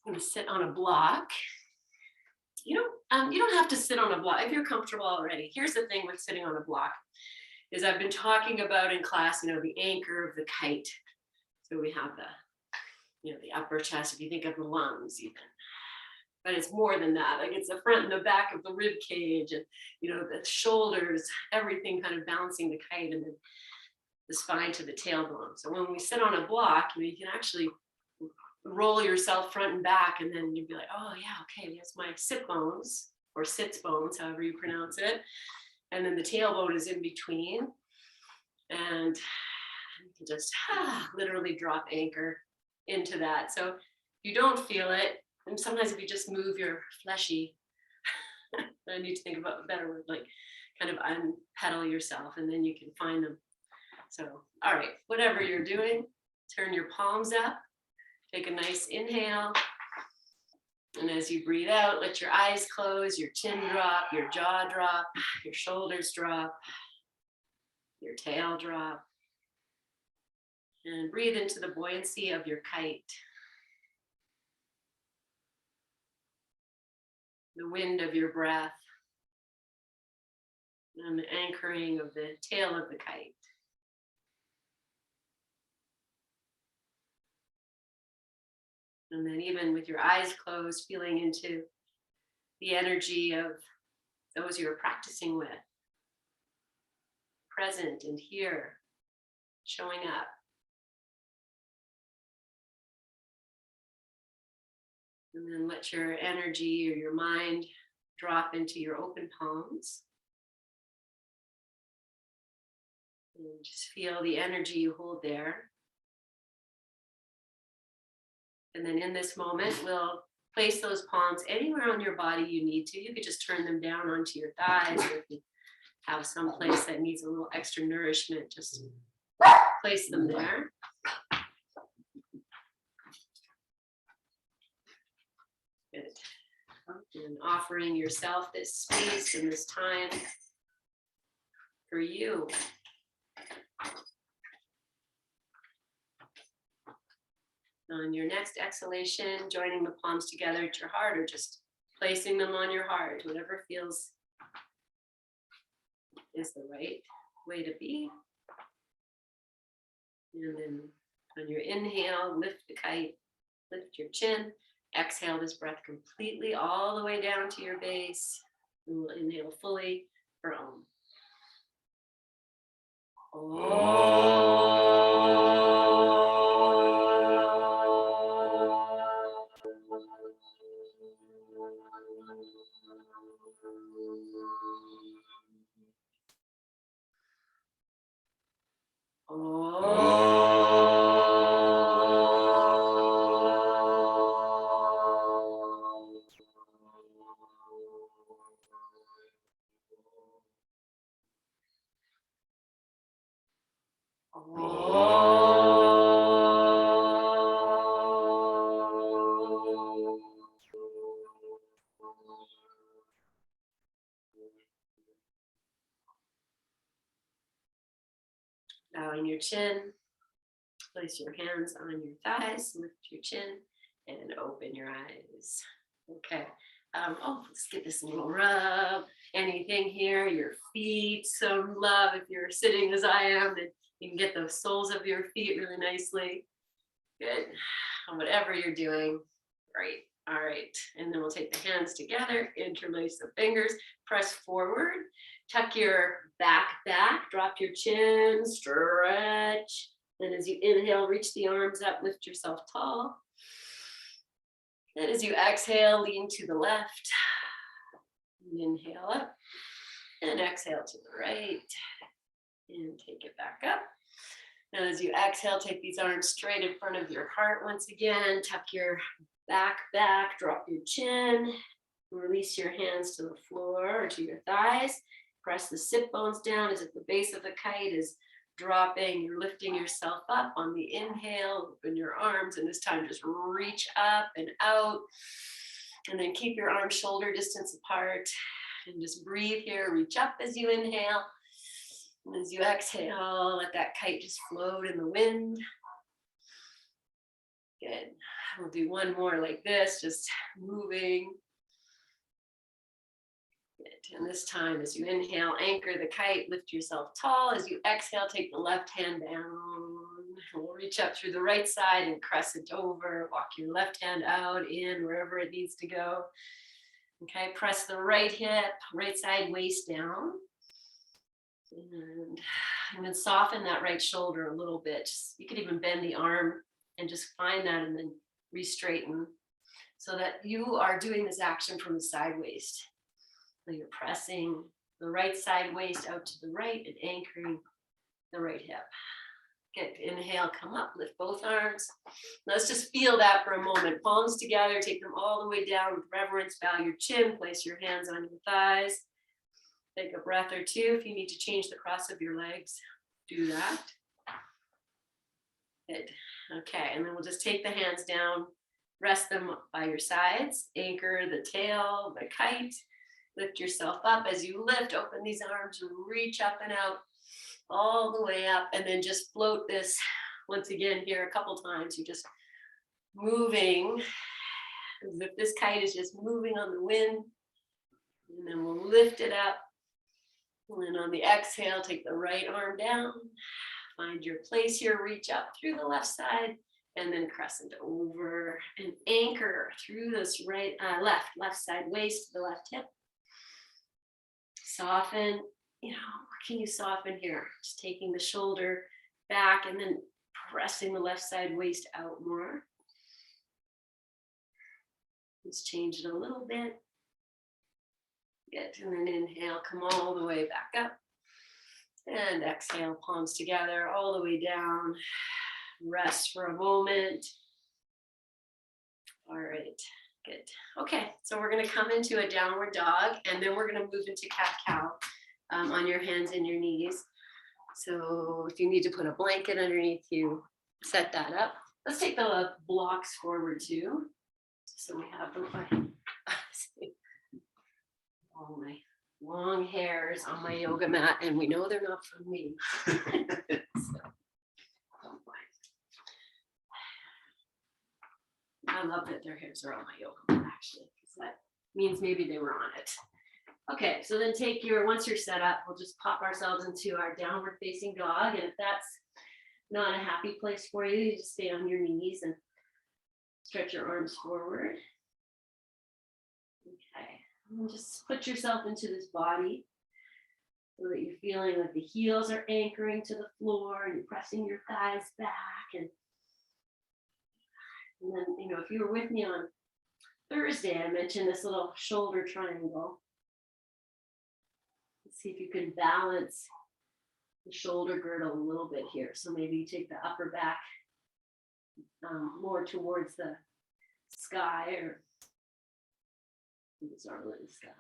I'm going to sit on a block. You don't have to sit on a block if you're comfortable already. Here's the thing with sitting on a block is I've been talking about in class, the anchor of the kite. So we have the upper chest, if you think of the lungs even. But it's more than that. Like it's the front and the back of the rib cage and, the shoulders, everything kind of balancing the kite and then the spine to the tailbone. So when we sit on a block, you can actually roll yourself front and back, and then you'd be like, oh yeah, okay, there's my sit bones or sits bones, however you pronounce it. And then the tailbone is in between. And you can just literally drop anchor into that. So if you don't feel it, and sometimes if you just move your fleshy, I need to think about a better word, like kind of unpedal yourself, and then you can find them. So, all right, whatever you're doing, turn your palms up, take a nice inhale. And as you breathe out, let your eyes close, your chin drop, your jaw drop, your shoulders drop, your tail drop. And breathe into the buoyancy of your kite. The wind of your breath. And the anchoring of the tail of the kite. And then even with your eyes closed, feeling into the energy of those you're practicing with. Present and here, showing up. And then let your energy or your mind drop into your open palms. And just feel the energy you hold there. And then in this moment, we'll place those palms anywhere on your body you need to. You could just turn them down onto your thighs, or if you have some place that needs a little extra nourishment, just place them there. Good. And offering yourself this space and this time for you. On your next exhalation, joining the palms together at your heart or just placing them on your heart, whatever feels is the right way to be. And then on your inhale, lift the kite, lift your chin. Exhale this breath completely all the way down to your base. And we'll inhale fully for Om. Bowing your chin, place your hands on your thighs, lift your chin, and open your eyes. Okay. Let's get this little rub. Anything here, your feet, some love. If you're sitting as I am, then you can get the soles of your feet really nicely. Good. And whatever you're doing, great. All right. And then we'll take the hands together, interlace the fingers, press forward, tuck your back, drop your chin, stretch. Then as you inhale, reach the arms up, lift yourself tall. Then as you exhale, lean to the left. Inhale up and exhale to the right. And take it back up. Now as you exhale, take these arms straight in front of your heart once again. Tuck your back, drop your chin. Release your hands to the floor or to your thighs. Press the sit bones down as if the base of the kite is dropping. You're lifting yourself up on the inhale. Open your arms, and this time just reach up and out. And then keep your arms shoulder distance apart. And just breathe here. Reach up as you inhale. And as you exhale, let that kite just float in the wind. Good. We'll do one more like this, just moving. Good. And this time, as you inhale, anchor the kite, lift yourself tall. As you exhale, take the left hand down. We'll reach up through the right side and crescent over. Walk your left hand out, in, wherever it needs to go. Okay, press the right hip, right side waist down. And then soften that right shoulder a little bit. You could even bend the arm and just find that and then re-straighten so that you are doing this action from the side waist. So you're pressing the right side waist out to the right and anchoring the right hip. Good. Inhale, come up, lift both arms. Let's just feel that for a moment. Palms together, take them all the way down with reverence. Bow your chin, place your hands on your thighs. Take a breath or two. If you need to change the cross of your legs, do that. Good. Okay, and then we'll just take the hands down, rest them by your sides, anchor the tail, the kite, lift yourself up. As you lift, open these arms, reach up and out, all the way up, and then just float this once again here a couple times. You're just moving as if this kite is just moving on the wind, and then we'll lift it up. And then on the exhale, take the right arm down, find your place here, reach up through the left side, and then crescent over and anchor through this left side waist to the left hip. Soften, what can you soften here? Just taking the shoulder back and then pressing the left side waist out more. Let's change it a little bit. Good, and then inhale, come all the way back up. And exhale, palms together, all the way down. Rest for a moment. All right, good. Okay, so we're gonna come into a downward dog, and then we're gonna move into cat-cow on your hands and your knees. So if you need to put a blanket underneath you, set that up. Let's take the blocks forward too. So we have them. All my long hairs on my yoga mat, and we know they're not from me. I love that their hairs are on my yoga mat, actually, because that means maybe they were on it. Okay, so then once you're set up, we'll just pop ourselves into our downward facing dog. And if that's not a happy place for you, you just stay on your knees and stretch your arms forward. Okay, and just put yourself into this body so that you're feeling like the heels are anchoring to the floor and you're pressing your thighs back. And then, if you were with me on Thursday, I mentioned this little shoulder triangle. Let's see if you can balance the shoulder girdle a little bit here. So maybe you take the upper back more towards the sky, or it's not really the sky.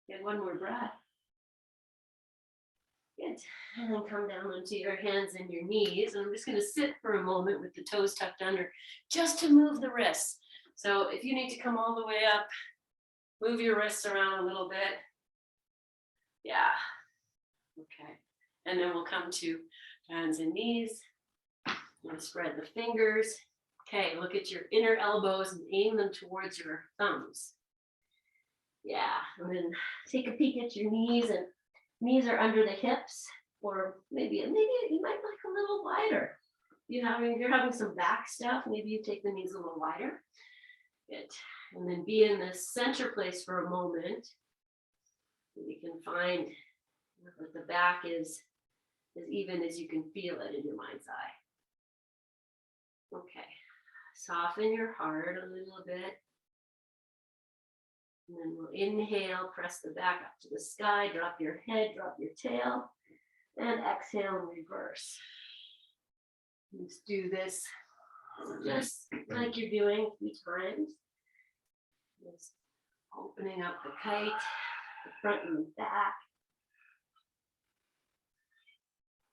Get one more breath. Good. And then come down onto your hands and your knees. And I'm just going to sit for a moment with the toes tucked under, just to move the wrists. So if you need to come all the way up, move your wrists around a little bit. Yeah. Okay. And then we'll come to hands and knees. And spread the fingers. Okay, look at your inner elbows and aim them towards your thumbs. Yeah, and then take a peek at your knees, and knees are under the hips, or maybe you might like a little wider. You're having some back stuff, maybe you take the knees a little wider. Good. And then be in the center place for a moment. You can find that the back is as even as you can feel it in your mind's eye. Okay, soften your heart a little bit. And then we'll inhale, press the back up to the sky, drop your head, drop your tail, and exhale and reverse. Let's do this just like you're doing a few times. Just opening up the kite, the front and the back.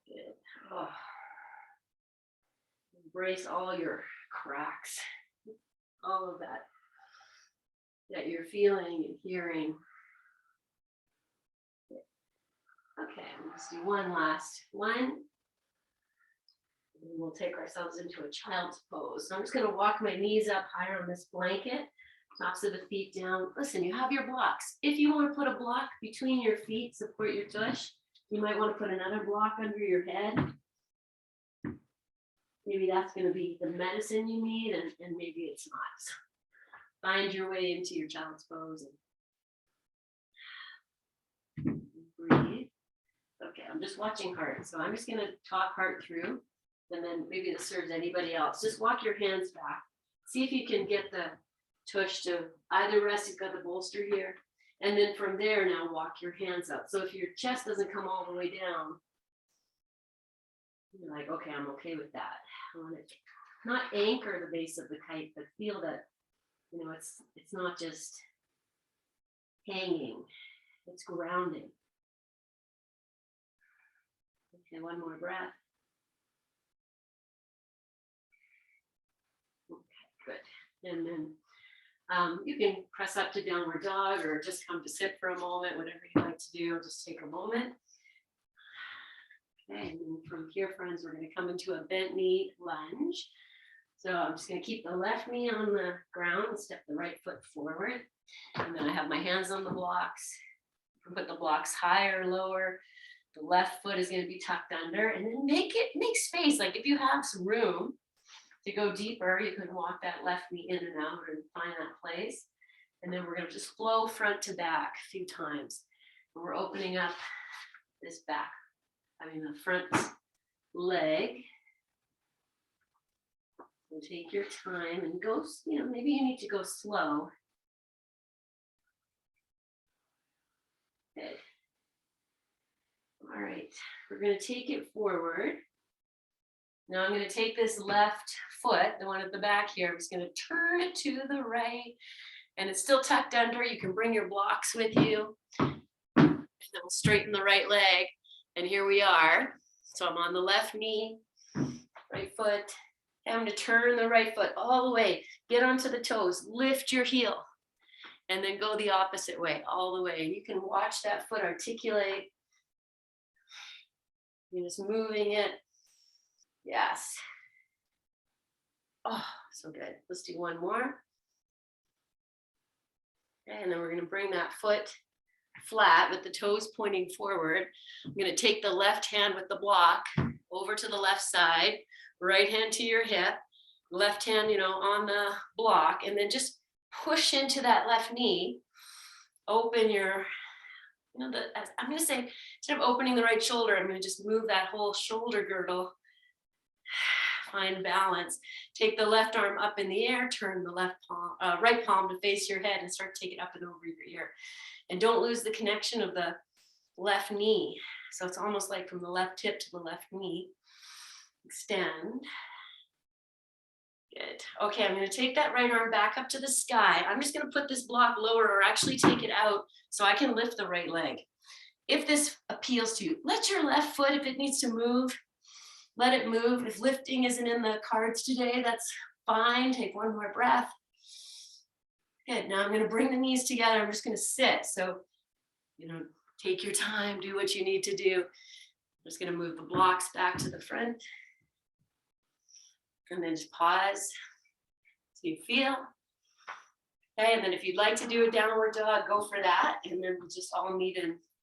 Good. Oh. Embrace all your cracks, all of that you're feeling and hearing. Okay, let's do one last one. And we'll take ourselves into a child's pose. So I'm just going to walk my knees up higher on this blanket, tops of the feet down. Listen, you have your blocks. If you want to put a block between your feet, support your tush, you might want to put another block under your head. Maybe that's going to be the medicine you need, and maybe it's not. So find your way into your child's pose and breathe. Okay, I'm just watching heart. So I'm just going to talk heart through, and then maybe this serves anybody else. Just walk your hands back. See if you can get the tush to either rest. You've got the bolster here. And then from there, now walk your hands up. So if your chest doesn't come all the way down, you're like, okay, I'm okay with that. I want to not anchor the base of the kite, but feel that, it's not just hanging, it's grounding. Okay, one more breath. Okay, good. And then you can press up to downward dog or just come to sit for a moment, whatever you like to do. Just take a moment. Okay, and then from here, friends, we're going to come into a bent knee lunge. So I'm just going to keep the left knee on the ground and step the right foot forward. And then I have my hands on the blocks. You can put the blocks higher or lower. The left foot is going to be tucked under, and then make space. Like if you have some room to go deeper, you can walk that left knee in and out and find that place. And then we're going to just flow front to back a few times. And we're opening up this back. The front leg. So take your time and go, maybe you need to go slow. Good. All right, we're going to take it forward. Now I'm going to take this left foot, the one at the back here, I'm just going to turn it to the right, and it's still tucked under. You can bring your blocks with you. And then we'll straighten the right leg. And here we are. So I'm on the left knee, right foot. And I'm going to turn the right foot all the way. Get onto the toes, lift your heel, and then go the opposite way, all the way. And you can watch that foot articulate. You're just moving it. Yes. Oh, so good. Let's do one more. Okay, and then we're going to bring that foot flat with the toes pointing forward. I'm going to take the left hand with the block over to the left side, right hand to your hip, left hand, on the block, and then just push into that left knee. Open your, I'm going to say, instead of opening the right shoulder, I'm going to just move that whole shoulder girdle. Find balance. Take the left arm up in the air, turn the right palm to face your head and start taking it up and over your ear. And don't lose the connection of the left knee. So it's almost like from the left hip to the left knee. Extend. Good. Okay, I'm going to take that right arm back up to the sky. I'm just going to put this block lower or actually take it out so I can lift the right leg. If this appeals to you, let your left foot, if it needs to move, let it move. If lifting isn't in the cards today, that's fine. Take one more breath. Good. Now I'm going to bring the knees together. I'm just going to sit. So, take your time, do what you need to do. I'm just going to move the blocks back to the front. And then just pause so you feel. Okay, and then if you'd like to do a downward dog, go for that. And then we'll just all meet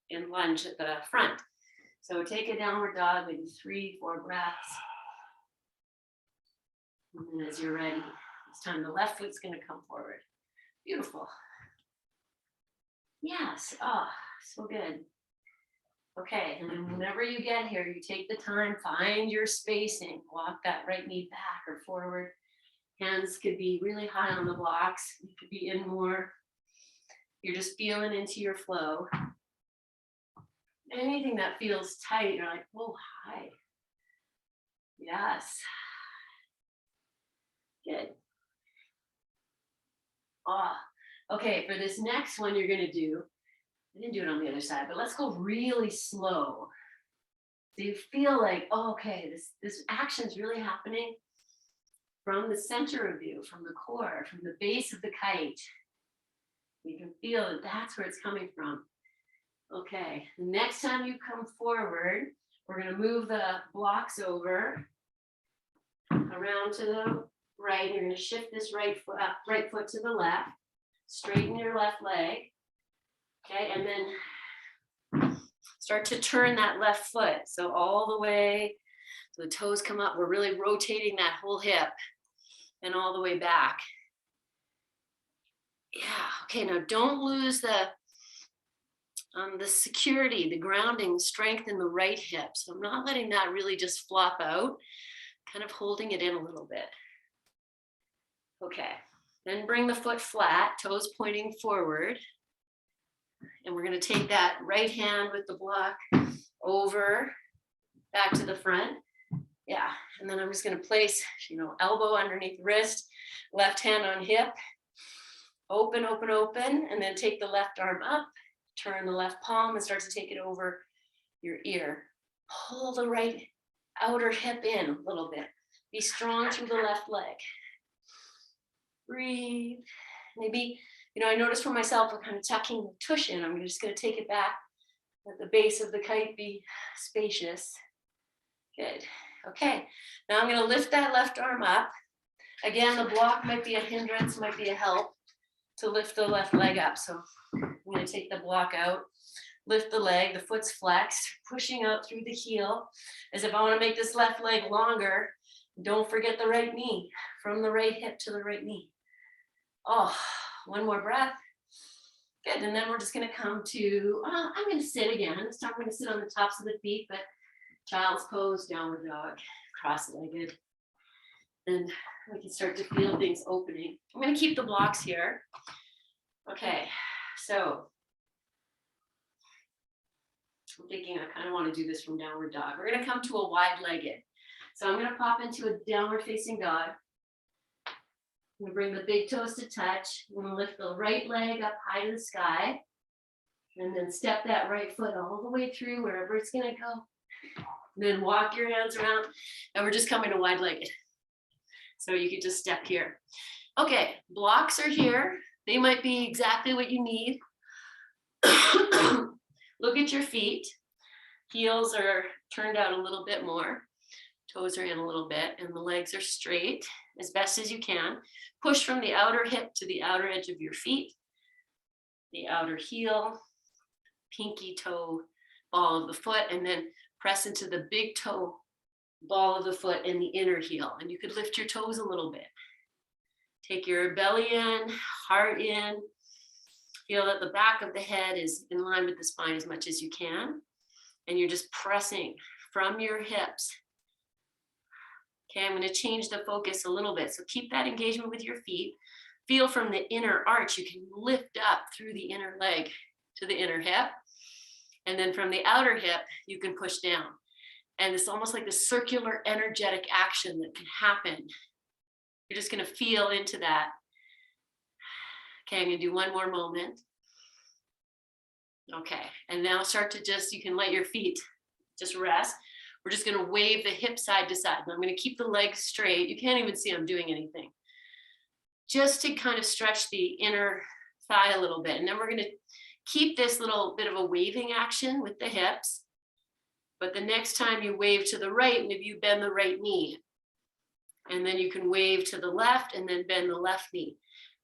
in lunge at the front. So take a downward dog, maybe 3-4 breaths. And then as you're ready, this time the left foot's going to come forward. Beautiful. Yes. Oh, so good. Okay, and then whenever you get here, you take the time, find your spacing. Walk that right knee back or forward. Hands could be really high on the blocks. You could be in more. You're just feeling into your flow. Anything that feels tight, you're like, whoa, hi. Yes. Good. Okay, for this next one you're going to do, I didn't do it on the other side, but let's go really slow. So you feel like, okay, this action's really happening from the center of you, from the core, from the base of the kite. You can feel that that's where it's coming from. Okay, next time you come forward, we're going to move the blocks over around to the right. You're going to shift this right foot to the left. Straighten your left leg. Okay, and then start to turn that left foot. So all the way, so the toes come up. We're really rotating that whole hip and all the way back. Yeah, okay, now don't lose the security, the grounding, strength in the right hip. So I'm not letting that really just flop out, kind of holding it in a little bit. Okay, then bring the foot flat, toes pointing forward. And we're going to take that right hand with the block over, back to the front. Yeah, and then I'm just going to place, elbow underneath wrist, left hand on hip, open, open, open, and then take the left arm up, turn the left palm and start to take it over your ear. Pull the right outer hip in a little bit. Be strong through the left leg. Breathe. Maybe, I notice for myself, I'm kind of tucking the tush in. I'm just going to take it back. Let the base of the kite be spacious. Good. Okay. Now I'm going to lift that left arm up. Again, the block might be a hindrance, might be a help to lift the left leg up. So I'm going to take the block out, lift the leg, the foot's flexed, pushing out through the heel, as if I want to make this left leg longer. Don't forget the right knee, from the right hip to the right knee. Oh, one more breath. Good, and then we're just going to come to, I'm going to sit again. This time I'm going to sit on the tops of the feet, but child's pose, downward dog, cross-legged. And we can start to feel things opening. I'm going to keep the blocks here. Okay, so I'm thinking I kind of want to do this from downward dog. We're going to come to a wide-legged. So I'm going to pop into a downward facing dog. I'm going to bring the big toes to touch. I'm going to lift the right leg up high to the sky. And then step that right foot all the way through wherever it's going to go. And then walk your hands around. And we're just coming to wide-legged. So you could just step here. Okay, blocks are here. They might be exactly what you need. Look at your feet. Heels are turned out a little bit more. Toes are in a little bit, and the legs are straight as best as you can. Push from the outer hip to the outer edge of your feet. The outer heel, pinky toe, ball of the foot, and then press into the big toe, ball of the foot, and the inner heel. And you could lift your toes a little bit. Take your belly in, heart in. Feel that the back of the head is in line with the spine as much as you can. And you're just pressing from your hips. Okay, I'm going to change the focus a little bit. So keep that engagement with your feet. Feel from the inner arch. You can lift up through the inner leg to the inner hip. And then from the outer hip, you can push down. And it's almost like this circular energetic action that can happen. You're just going to feel into that. Okay, I'm going to do one more moment. Okay, and now start to you can let your feet just rest. We're just going to wave the hip side to side. And I'm going to keep the legs straight. You can't even see I'm doing anything. Just to kind of stretch the inner thigh a little bit. And then we're going to keep this little bit of a waving action with the hips. But the next time you wave to the right, maybe you bend the right knee. And then you can wave to the left and then bend the left knee.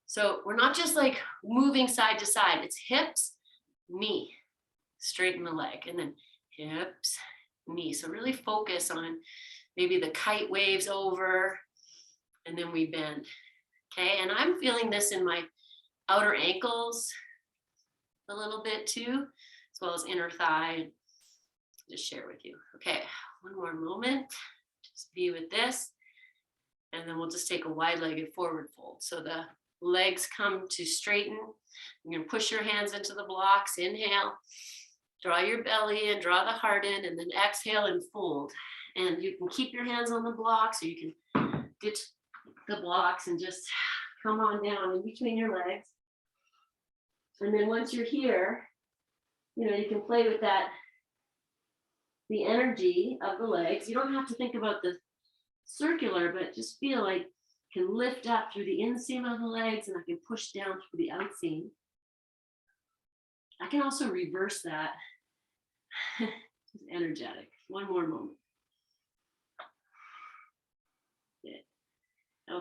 So we're not just like moving side to side. It's hips, knee, straighten the leg, and then hips, knee. So really focus on maybe the kite waves over and then we bend. Okay, and I'm feeling this in my outer ankles a little bit too, as well as inner thigh. Just share with you. Okay, one more moment. Just be with this. And then we'll just take a wide-legged forward fold. So the legs come to straighten. You're going to push your hands into the blocks. Inhale. Draw your belly in, draw the heart in, and then exhale and fold. And you can keep your hands on the blocks, or you can ditch the blocks and just come on down in between your legs. And then once you're here, you can play with that, the energy of the legs. You don't have to think about the circular, but just feel like you can lift up through the inseam of the legs and I can push down through the outseam. I can also reverse that. It's energetic. One more moment.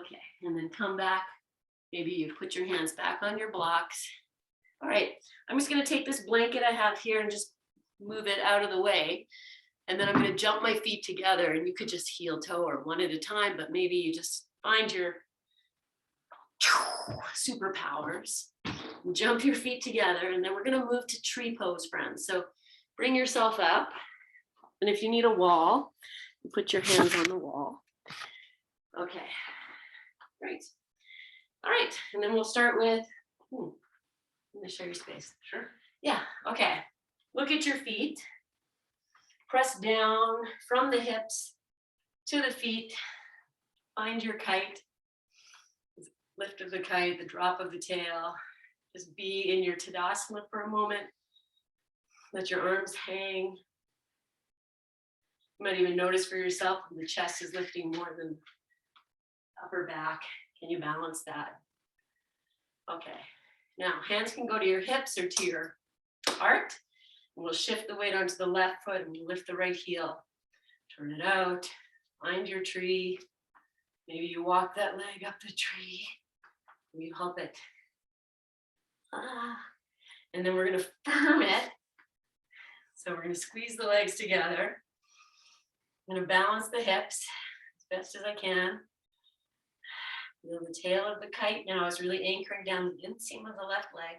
Okay, and then come back. Maybe you put your hands back on your blocks. All right, I'm just gonna take this blanket I have here and just move it out of the way. And then I'm gonna jump my feet together, and you could just heel toe or one at a time, but maybe you just find your superpowers. Jump your feet together, and then we're gonna move to tree pose, friends. So bring yourself up. And if you need a wall, you put your hands on the wall. Okay, great. All right, and then we'll start with, let me show your space. Sure. Yeah, okay. Look at your feet. Press down from the hips to the feet. Find your kite. Lift of the kite, the drop of the tail. Just be in your Tadasana for a moment. Let your arms hang. You might even notice for yourself when the chest is lifting more than upper back. Can you balance that? Okay. Now, hands can go to your hips or to your heart. And we'll shift the weight onto the left foot and we'll lift the right heel. Turn it out. Find your tree. Maybe you walk that leg up the tree. You help it. And then we're going to firm it. So we're going to squeeze the legs together. I'm going to balance the hips as best as I can. Feel the tail of the kite now is really anchoring down the inseam of the left leg.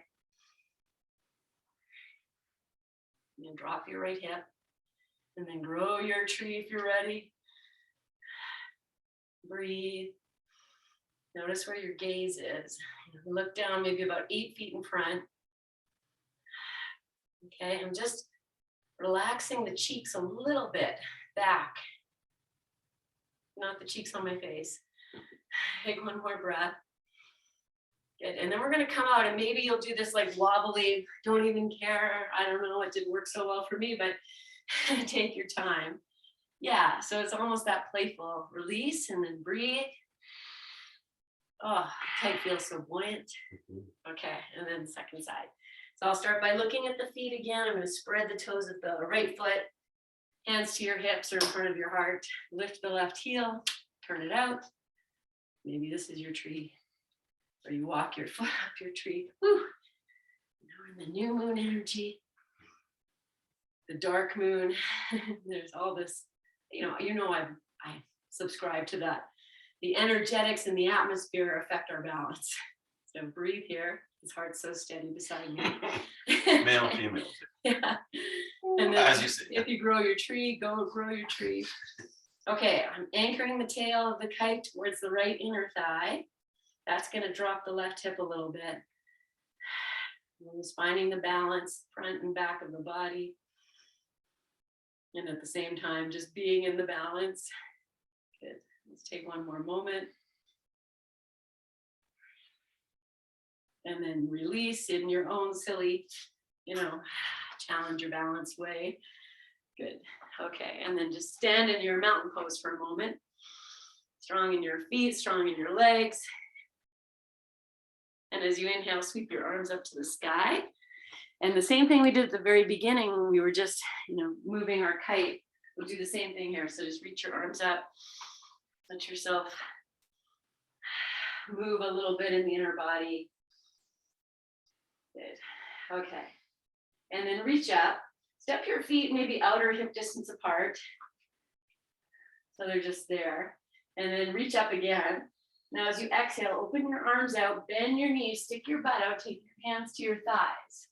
And then drop your right hip. And then grow your tree if you're ready. Breathe. Notice where your gaze is. Look down maybe about 8 feet in front. Okay, I'm just relaxing the cheeks a little bit back. Not the cheeks on my face. Take one more breath. Good, and then we're gonna come out and maybe you'll do this like wobbly, don't even care. I don't know, it didn't work so well for me, but take your time. Yeah, so it's almost that playful release and then breathe. Oh, kite feels so buoyant. Okay, and then second side. So I'll start by looking at the feet again. I'm going to spread the toes of the right foot, hands to your hips or in front of your heart. Lift the left heel, turn it out. Maybe this is your tree, or you walk your foot up your tree. Woo. Now we're in the new moon energy, the dark moon. There's all this, I subscribe to that. The energetics in the atmosphere affect our balance. So breathe here. His heart's so steady beside me. Male, female. Yeah. And then as you say, if you grow your tree, go grow your tree. Okay, I'm anchoring the tail of the kite towards the right inner thigh. That's going to drop the left hip a little bit. I'm just finding the balance, front and back of the body. And at the same time, just being in the balance. Good. Let's take one more moment. And then release in your own silly, challenge your balance way. Good. Okay. And then just stand in your mountain pose for a moment. Strong in your feet, strong in your legs. And as you inhale, sweep your arms up to the sky. And the same thing we did at the very beginning when we were just, moving our kite. We'll do the same thing here. So just reach your arms up. Let yourself move a little bit in the inner body. Good. Okay. And then reach up. Step your feet maybe outer hip distance apart. So they're just there. And then reach up again. Now as you exhale, open your arms out, bend your knees, stick your butt out, take your hands to your thighs.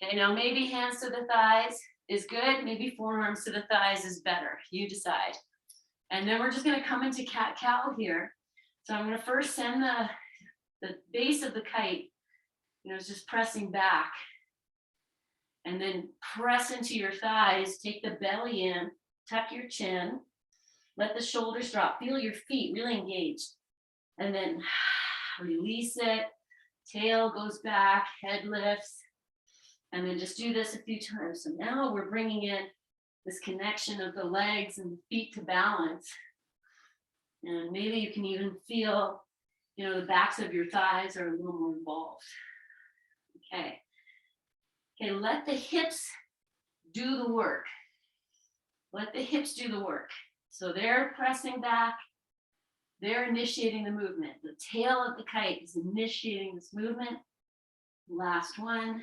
Okay, now maybe hands to the thighs is good. Maybe forearms to the thighs is better. You decide. And then we're just going to come into cat-cow here. So I'm going to first send the base of the kite, it's just pressing back. And then press into your thighs, take the belly in, tuck your chin, let the shoulders drop, feel your feet really engaged. And then release it, tail goes back, head lifts. And then just do this a few times. So now we're bringing in this connection of the legs and the feet to balance. And maybe you can even feel, the backs of your thighs are a little more involved. Okay. Okay, let the hips do the work. Let the hips do the work. So they're pressing back. They're initiating the movement. The tail of the kite is initiating this movement. Last one.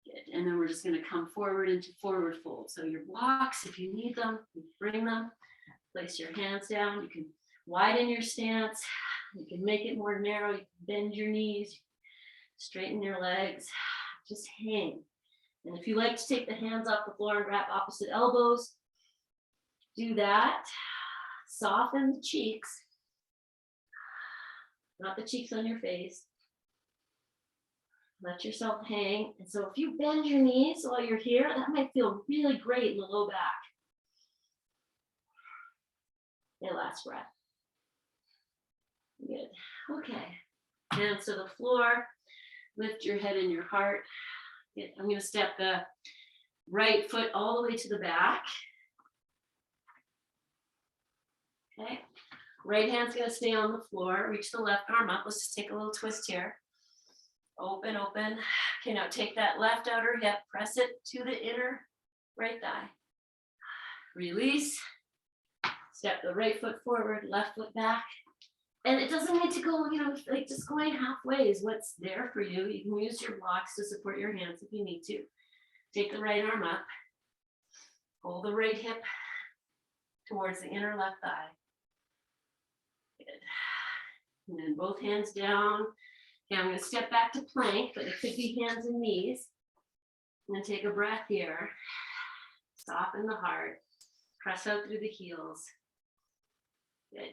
Good. And then we're just going to come forward into forward fold. So your blocks, if you need them, you bring them. Place your hands down. You can widen your stance. You can make it more narrow. You can bend your knees. Straighten your legs. Just hang. And if you like to take the hands off the floor and wrap opposite elbows, do that. Soften the cheeks. Not the cheeks on your face. Let yourself hang. And so if you bend your knees while you're here, that might feel really great in the low back. And last breath. Good. Okay. And so the floor, lift your head and your heart. Good. I'm going to step the right foot all the way to the back. Okay. Right hand's going to stay on the floor. Reach the left arm up. Let's just take a little twist here. Open, open. Okay, now take that left outer hip, press it to the inner right thigh. Release. Step the right foot forward, left foot back. And it doesn't need to go, like just going halfway is what's there for you. You can use your blocks to support your hands if you need to. Take the right arm up. Pull the right hip towards the inner left thigh. Good. And then both hands down. Okay, I'm going to step back to plank, but it could be hands and knees. And then take a breath here. Soften the heart. Press out through the heels. Good.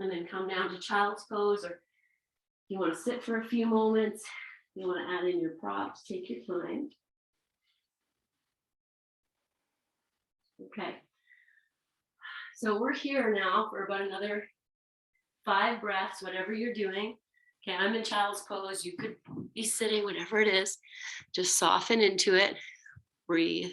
And then come down to child's pose, or if you want to sit for a few moments, you want to add in your props, take your time. Okay. So we're here now for about another 5 breaths, whatever you're doing. Okay, I'm in child's pose. You could be sitting, whatever it is. Just soften into it. Breathe.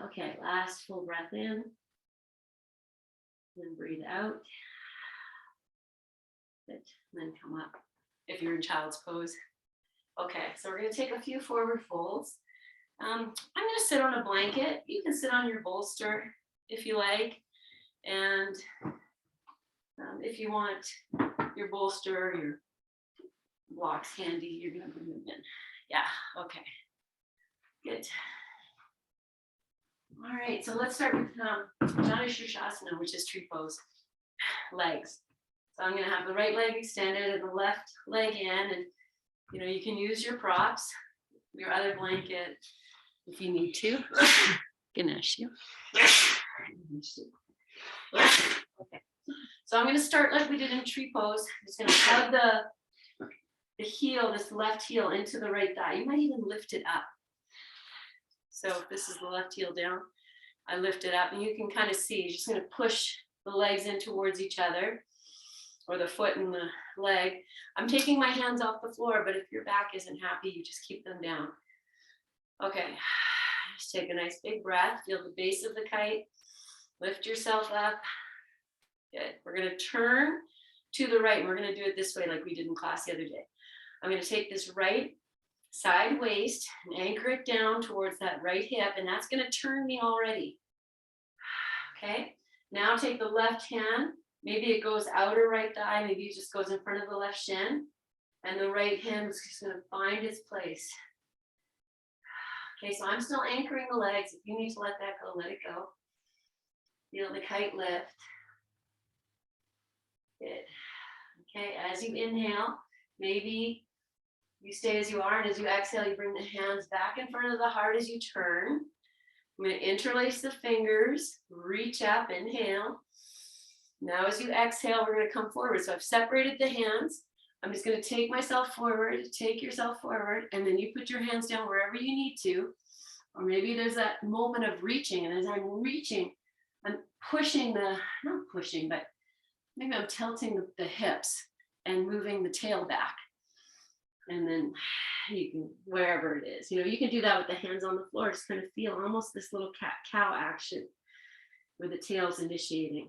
Okay, last full breath in. Then breathe out. Good. And then come up if you're in child's pose. Okay, so we're going to take a few forward folds. I'm going to sit on a blanket. You can sit on your bolster if you like. And if you want your bolster, your blocks handy, you're going to bring them in. Yeah, okay. Good. All right, so let's start with Shavasana, which is tree pose, legs. So I'm going to have the right leg extended and the left leg in, and you can use your props, your other blanket, if you need to. Ganesh you. Okay. So I'm going to start like we did in tree pose. I'm just going to hug the heel, this left heel, into the right thigh. You might even lift it up. So if this is the left heel down, I lift it up, and you can kind of see, you're just going to push the legs in towards each other, or the foot and the leg. I'm taking my hands off the floor, but if your back isn't happy, you just keep them down. Okay, just take a nice big breath, feel the base of the kite, lift yourself up. Good. We're going to turn to the right, and we're going to do it this way like we did in class the other day. I'm going to take this right side waist and anchor it down towards that right hip, and that's going to turn me already. Okay, now take the left hand, maybe it goes outer right thigh, maybe it just goes in front of the left shin, and the right hand is just going to find its place. Okay, so I'm still anchoring the legs. If you need to let that go, let it go. Feel the kite lift. Good. Okay, as you inhale, maybe you stay as you are, and as you exhale, you bring the hands back in front of the heart as you turn. I'm going to interlace the fingers, reach up, inhale. Now as you exhale, we're going to come forward. So I've separated the hands. I'm just going to take myself forward, take yourself forward, and then you put your hands down wherever you need to. Or maybe there's that moment of reaching, and as I'm reaching, I'm pushing not pushing, but maybe I'm tilting the hips and moving the tail back. And then you can, wherever it is, you can do that with the hands on the floor. Just kind of feel almost this little cat-cow action where the tail's initiating.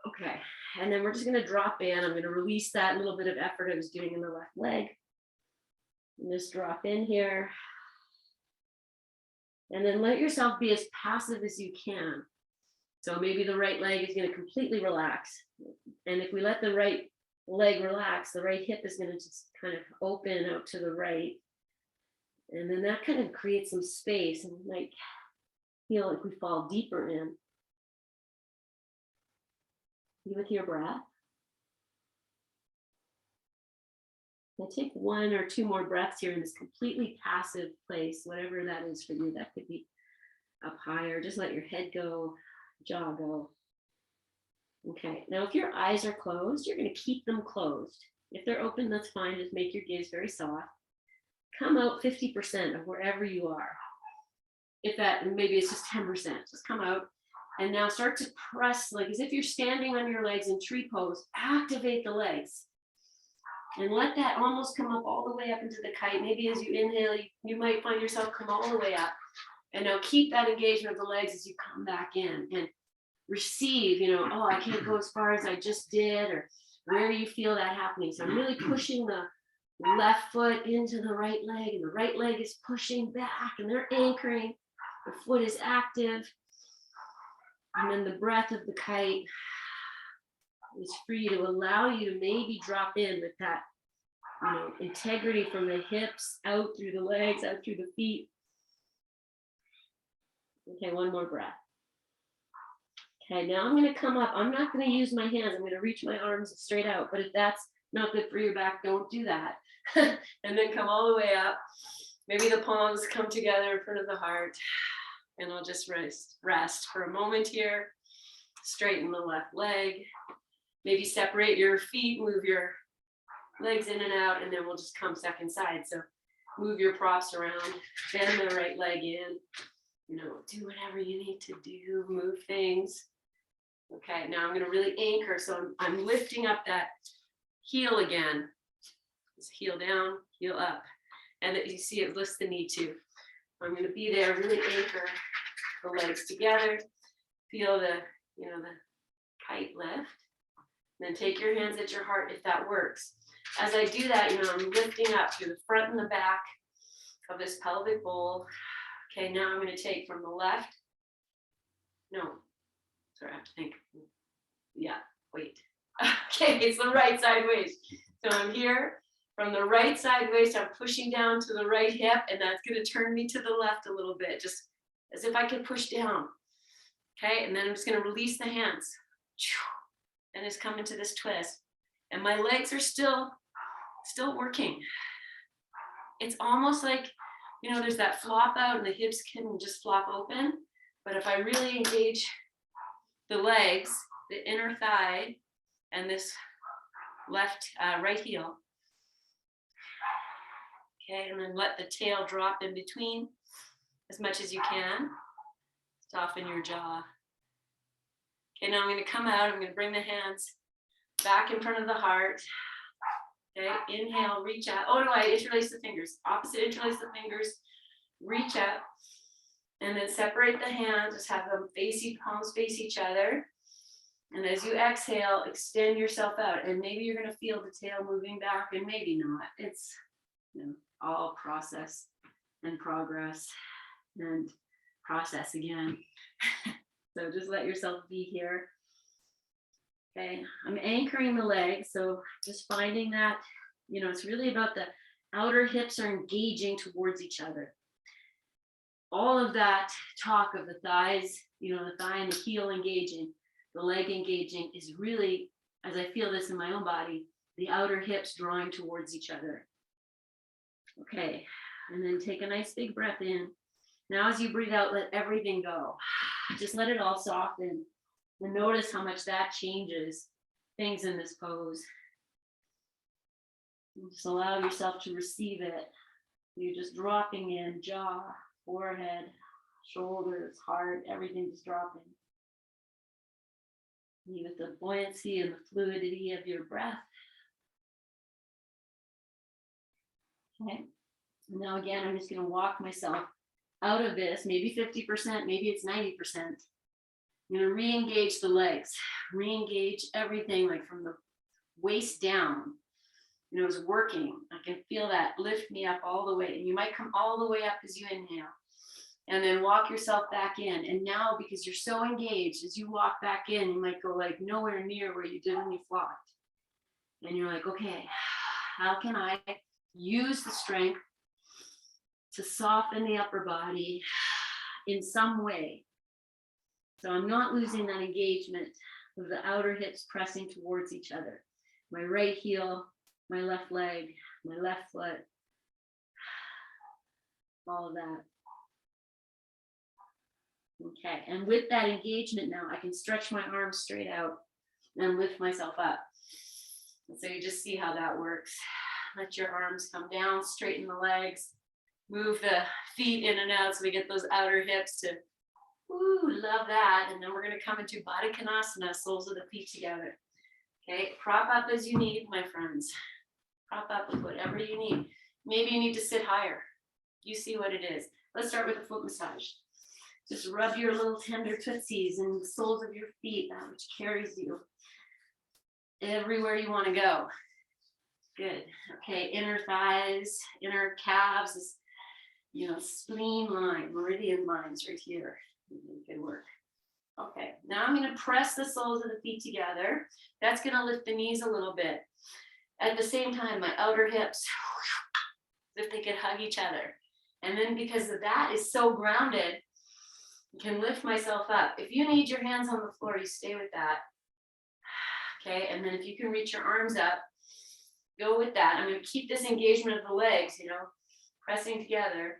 Okay, and then we're just going to drop in. I'm going to release that little bit of effort I was doing in the left leg. And just drop in here. And then let yourself be as passive as you can. So maybe the right leg is going to completely relax. And if we let the right leg relax, the right hip is going to just kind of open out to the right. And then that kind of creates some space, and we might feel like we fall deeper in. Be with your breath. Now take 1 or 2 more breaths here in this completely passive place, whatever that is for you. That could be up higher. Just let your head go, jaw go. Okay, now if your eyes are closed, you're going to keep them closed. If they're open, that's fine. Just make your gaze very soft. Come out 50% of wherever you are. If that, maybe it's just 10%, just come out. And now start to press, like as if you're standing on your legs in tree pose. Activate the legs. And let that almost come up all the way up into the kite. Maybe as you inhale, you might find yourself come all the way up. And now keep that engagement of the legs as you come back in. And receive, oh, I can't go as far as I just did, or where you feel that happening. So I'm really pushing the left foot into the right leg, and the right leg is pushing back, and they're anchoring. The foot is active. And then the breath of the kite is free to allow you to maybe drop in with that, integrity from the hips out through the legs, out through the feet. Okay, 1 more breath. Okay, now I'm going to come up. I'm not going to use my hands. I'm going to reach my arms straight out. But if that's not good for your back, don't do that. And then come all the way up. Maybe the palms come together in front of the heart. And I'll just rest for a moment here. Straighten the left leg. Maybe separate your feet, move your legs in and out, and then we'll just come second side. So move your props around, bend the right leg in, do whatever you need to do, move things. Okay, now I'm going to really anchor. So I'm lifting up that heel again. Just heel down, heel up. And you see it lifts the knee too. I'm going to be there, really anchor the legs together. Feel the kite lift. Then take your hands at your heart if that works. As I do that, I'm lifting up through the front and the back of this pelvic bowl. Okay, now I'm going to take from the left. No, sorry, I have to think. Yeah, wait. Okay, it's the right side waist. So I'm here from the right side waist. I'm pushing down to the right hip, and that's going to turn me to the left a little bit, just as if I could push down. Okay, and then I'm just going to release the hands. And just come into this twist. And my legs are still working. It's almost like, there's that flop out and the hips can just flop open. But if I really engage the legs, the inner thigh, and this right heel. Okay, and then let the tail drop in between as much as you can. Soften your jaw. Okay, now I'm going to come out. I'm going to bring the hands back in front of the heart. Okay, inhale, reach out. Oh no, I interlace the fingers. Opposite, interlace the fingers. Reach out. And then separate the hands. Just have them palms face each other. And as you exhale, extend yourself out. And maybe you're going to feel the tail moving back, and maybe not. It's all process and progress and process again. So just let yourself be here. Okay, I'm anchoring the legs. So just finding that, it's really about the outer hips are engaging towards each other. All of that talk of the thighs, the thigh and the heel engaging, the leg engaging is really, as I feel this in my own body, the outer hips drawing towards each other. Okay, and then take a nice big breath in. Now as you breathe out, let everything go. Just let it all soften. And notice how much that changes things in this pose. And just allow yourself to receive it. You're just dropping in, jaw, forehead, shoulders, heart, everything just dropping. With the buoyancy and the fluidity of your breath. Okay. Now again, I'm just going to walk myself out of this, maybe 50%, maybe it's 90%. I'm going to re-engage the legs, re-engage everything, like from the waist down. is working. I can feel that lift me up all the way. And you might come all the way up as you inhale. And then walk yourself back in. And now, because you're so engaged, as you walk back in, you might go like nowhere near where you did when you flopped. And you're like, okay, how can I use the strength to soften the upper body in some way? So I'm not losing that engagement of the outer hips pressing towards each other. My right heel, my left leg, my left foot, all of that. Okay, and with that engagement now, I can stretch my arms straight out and lift myself up. And so you just see how that works. Let your arms come down, straighten the legs, move the feet in and out so we get those outer hips to, ooh, love that. And then we're gonna come into Baddha Konasana, soles of the feet together. Okay, prop up as you need, my friends. Prop up with whatever you need. Maybe you need to sit higher. You see what it is. Let's start with a foot massage. Just rub your little tender tootsies and the soles of your feet, that which carries you everywhere you want to go. Good. Okay, inner thighs, inner calves, this, spleen line, meridian lines right here. Good work. Okay, now I'm going to press the soles of the feet together. That's going to lift the knees a little bit. At the same time, my outer hips, if they could hug each other. And then because of that is so grounded, can lift myself up. If you need your hands on the floor, you stay with that. Okay, and then if you can reach your arms up, go with that. I'm going to keep this engagement of the legs, pressing together.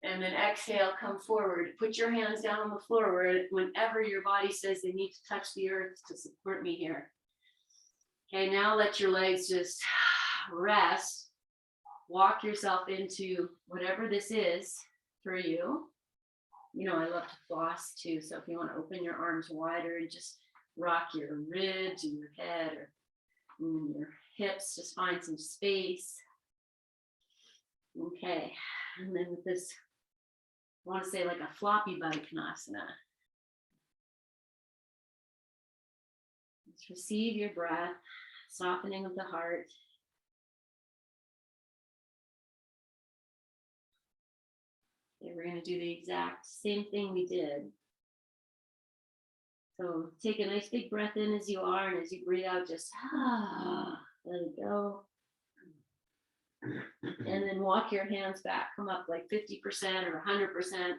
And then exhale, come forward. Put your hands down on the floor whenever your body says they need to touch the earth to support me here. Okay, now let your legs just rest. Walk yourself into whatever this is for you. I love to floss too. So if you want to open your arms wider and just rock your ribs and your head or your hips, just find some space. Okay. And then with this, I want to say like a floppy Baddha Konasana. Just receive your breath, softening of the heart. Okay, we're going to do the exact same thing we did. So take a nice big breath in as you are, and as you breathe out, just let it go. And then walk your hands back, come up like 50% or 100%,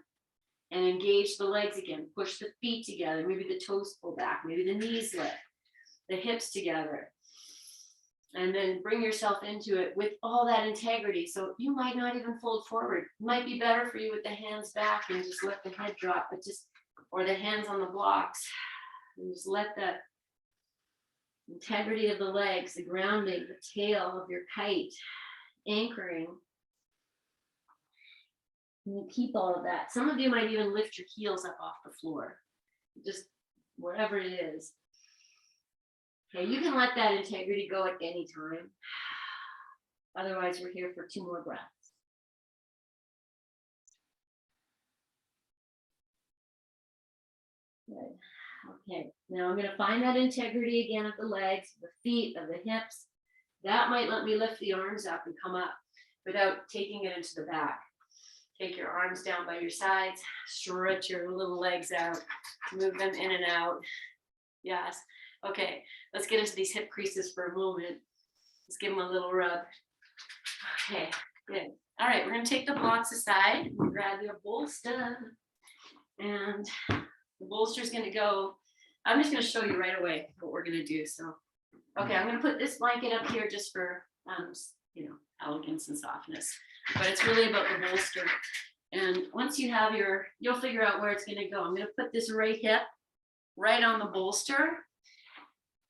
and engage the legs again. Push the feet together, maybe the toes pull back, maybe the knees lift, the hips together. And then bring yourself into it with all that integrity. So you might not even fold forward. It might be better for you with the hands back and just let the head drop, or the hands on the blocks. And just let the integrity of the legs, the grounding, the tail of your kite, anchoring. And you keep all of that. Some of you might even lift your heels up off the floor, just wherever it is. Okay, you can let that integrity go at any time. Otherwise, we're here for 2 more breaths. Good. Okay, now I'm going to find that integrity again of the legs, the feet, of the hips. That might let me lift the arms up and come up without taking it into the back. Take your arms down by your sides, stretch your little legs out, move them in and out. Yes. Okay, let's get into these hip creases for a moment. Let's give them a little rub. Okay, good. All right, we're going to take the blocks aside. Grab your bolster. And the bolster is going to go. I'm just going to show you right away what we're going to do. So, okay, I'm going to put this blanket up here just for, elegance and softness. But it's really about the bolster. And once you have you'll figure out where it's going to go. I'm going to put this right hip right on the bolster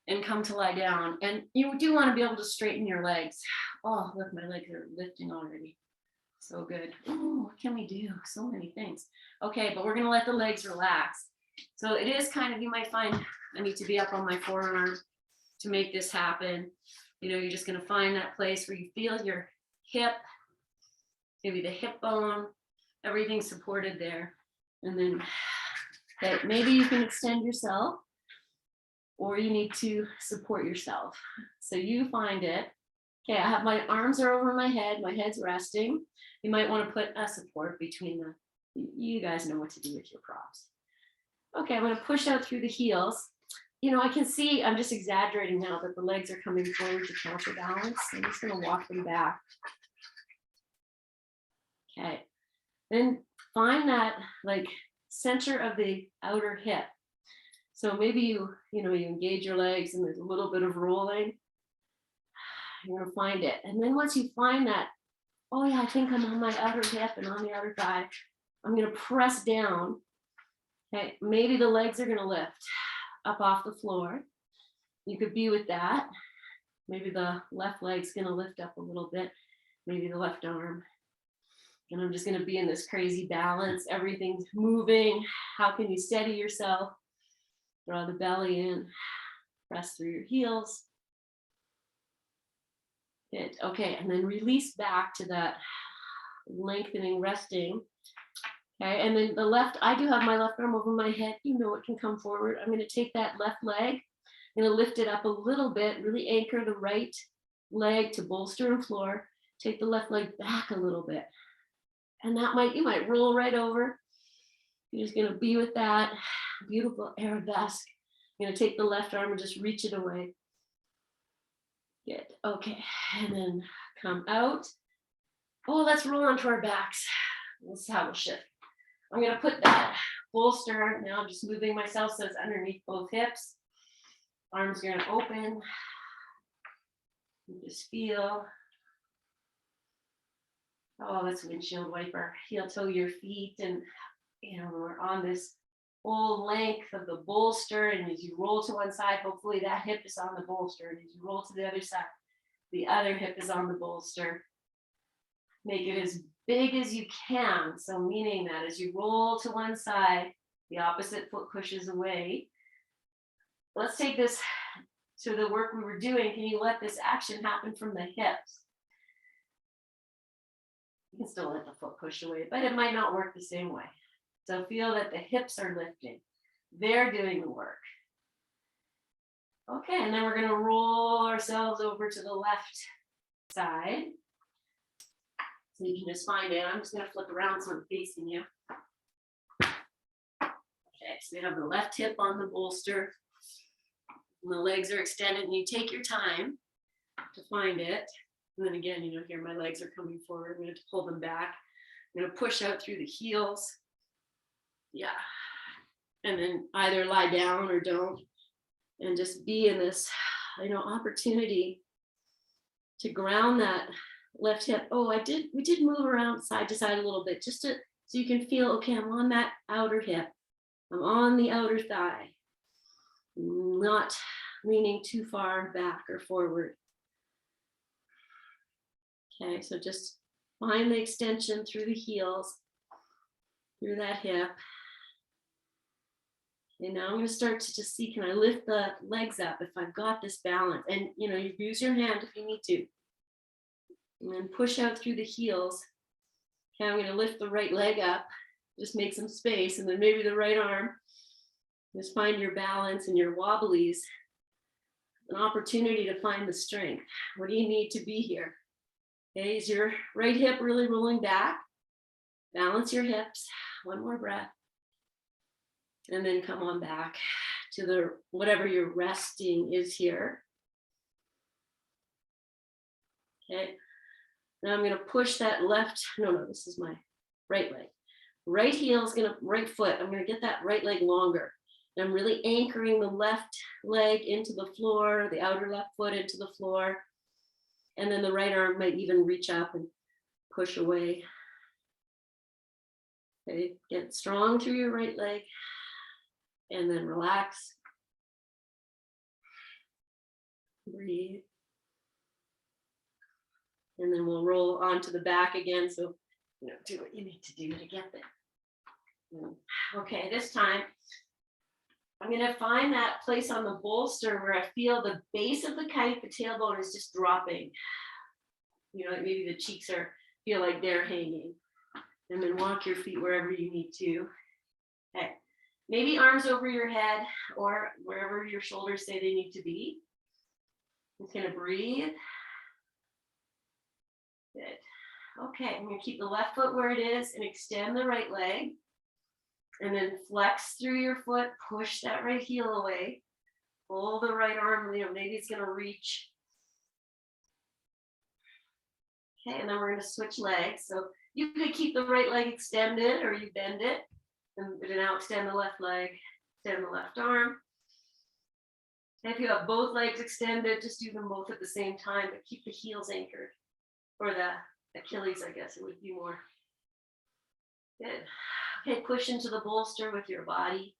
and come to lie down. And you do want to be able to straighten your legs. Oh, look, my legs are lifting already. So good. Oh, what can we do? So many things. Okay, but we're going to let the legs relax. So it is kind of, you might find I need to be up on my forearm to make this happen. You're just going to find that place where you feel your hip, maybe the hip bone, everything supported there. And then okay, maybe you can extend yourself, or you need to support yourself. So you find it. Okay, I have my arms are over my head, my head's resting. You might want to put a support between the, you guys know what to do with your props. Okay, I'm going to push out through the heels. You know, I can see, I'm just exaggerating now that the legs are coming forward to counterbalance. I'm just going to walk them back. Okay, then find that like center of the outer hip. So maybe you engage your legs and there's a little bit of rolling. You're going to find it. And then once you find that, oh yeah, I think I'm on my outer hip and on the outer thigh, I'm going to press down. Okay, maybe the legs are going to lift up off the floor. You could be with that. Maybe the left leg's going to lift up a little bit, maybe the left arm. And I'm just going to be in this crazy balance. Everything's moving. How can you steady yourself? Draw the belly in, press through your heels. Good. Okay, and then release back to that lengthening, resting. Okay, and then the left, I do have my left arm over my head. You know it can come forward. I'm going to take that left leg, I'm going to lift it up a little bit, really anchor the right leg to bolster and floor. Take the left leg back a little bit. And that you might roll right over. You're just going to be with that beautiful arabesque. I'm going to take the left arm and just reach it away. Good. Okay. And then come out. Oh, let's roll onto our backs. This is how we'll shift. I'm going to put that bolster. Now I'm just moving myself so it's underneath both hips. Arms are going to open. You just feel. Oh, that's windshield wiper. Heel toe your feet. And, we're on this whole length of the bolster. And as you roll to one side, hopefully that hip is on the bolster. And as you roll to the other side, the other hip is on the bolster. Make it as big as you can. So meaning that as you roll to one side, the opposite foot pushes away. Let's take this to the work we were doing. Can you let this action happen from the hips? You can still let the foot push away, but it might not work the same way. So feel that the hips are lifting. They're doing the work. Okay, and then we're going to roll ourselves over to the left side. So you can just find it. I'm just going to flip around so I'm facing you. Okay, so we have the left hip on the bolster. And the legs are extended, and you take your time to find it. And then again, here my legs are coming forward. I'm going to pull them back. I'm going to push out through the heels. Yeah. And then either lie down or don't. And just be in this, opportunity to ground that left hip. Oh, we did move around side to side a little bit, just so you can feel, okay, I'm on that outer hip. I'm on the outer thigh. Not leaning too far back or forward. Okay, so just find the extension through the heels, through that hip. And now I'm going to start to just see, can I lift the legs up if I've got this balance? And, you use your hand if you need to. And then push out through the heels. Okay, I'm going to lift the right leg up, just make some space, and then maybe the right arm. Just find your balance and your wobblies. An opportunity to find the strength. What do you need to be here? Okay, is your right hip really rolling back? Balance your hips. One more breath. And then come on back to the whatever your resting is here. Okay. Now I'm going to push that left. No, this is my right leg. Right heel is right foot. I'm going to get that right leg longer. And I'm really anchoring the left leg into the floor, the outer left foot into the floor. And then the right arm might even reach up and push away. Okay, get strong through your right leg. And then relax. Breathe. And then we'll roll onto the back again. So, do what you need to do to get there. Okay, this time, I'm going to find that place on the bolster where I feel the base of the kite, the tailbone is just dropping. Maybe the cheeks feel like they're hanging. And then walk your feet wherever you need to. Okay. Maybe arms over your head or wherever your shoulders say they need to be. Just going to breathe. Okay, I'm gonna keep the left foot where it is and extend the right leg. And then flex through your foot, push that right heel away. Pull the right arm, maybe it's gonna reach. Okay, and then we're gonna switch legs. So you could keep the right leg extended or you bend it. And now extend the left leg, extend the left arm. And if you have both legs extended, just do them both at the same time, but keep the heels anchored. Or the Achilles, I guess it would be more. Good. Okay, push into the bolster with your body.